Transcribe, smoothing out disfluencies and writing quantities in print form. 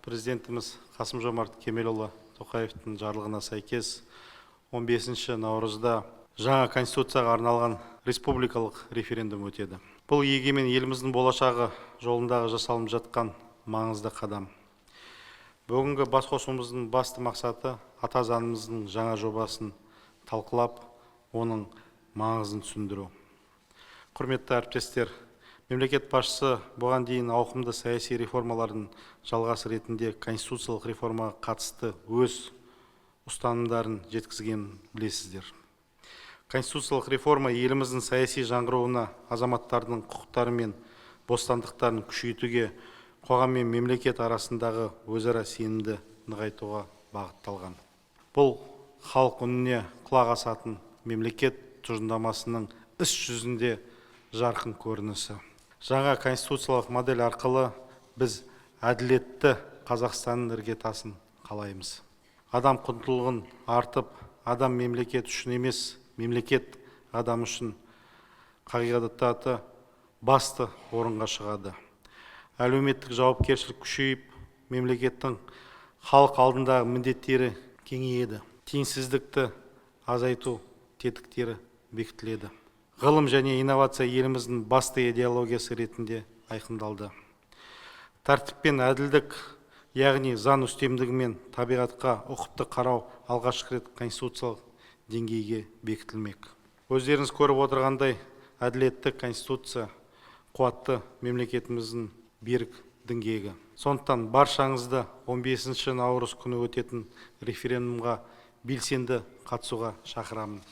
Президентіміз Қасым-Жомарт Кемелұлы Тоқаевтың жарлығына сәйкес 15 наурызда жаңа конституцияға арналған республикалық референдум өтеді. Бұл егемен еліміздің болашағы жолындағы жасалынып жатқан маңызды қадам. Бүгінгі басқосуымыздың басты мақсаты ата заңымыздың жаңа жобасын талқылап, оның маңызын түсіндіру. Құрметті әріптестер, мемлекет басшысы бұған дейін ауқымды саяси реформалардың жалғасы ретінде конституциялық реформаға қатысты өз ұстанымдарын жеткізгенін білесіздер. Конституциялық реформа еліміздің саяси жаңғыруына, азаматтардың құқықтары мен бостандықтарын күшейтуге, қоғам мен мемлекет арасындағы өзара сенімді нығайтуға бағытталған. Бұл халық үніне құлақ асатын мемлекет тұжырымдамасының іс жүзінде жарқын көрінісі. Жаңа конституциялық модель арқылы біз әділетті Қазақстанның іргетасын қалаймыз. Адам құндылығын артып, адам мемлекет үшін емес, мемлекет адам үшін қағидаты басты орынға шығады. Әлеуметтік жауапкершілік күшейіп, мемлекеттің халық алдындағы міндеттері кеңейеді. Теңсіздікті азайту тетіктері бекітіледі. Ғылым және инновация еліміздің басты идеологиясы ретінде айқындалды. Тәртіп пен әділдік, яғни заң үстемдігі мен табиғатқа ұқыпты қарау алғашқы рет конституциялық деңгейге бекітілмек. Өздеріңіз көріп отырғандай, әділетті конституция қуатты мемлекетіміздің берік діңгегі. Сондықтан баршаңызды 15 наурыз күні өтетін референдумға белсенді қатысуға шақырамын.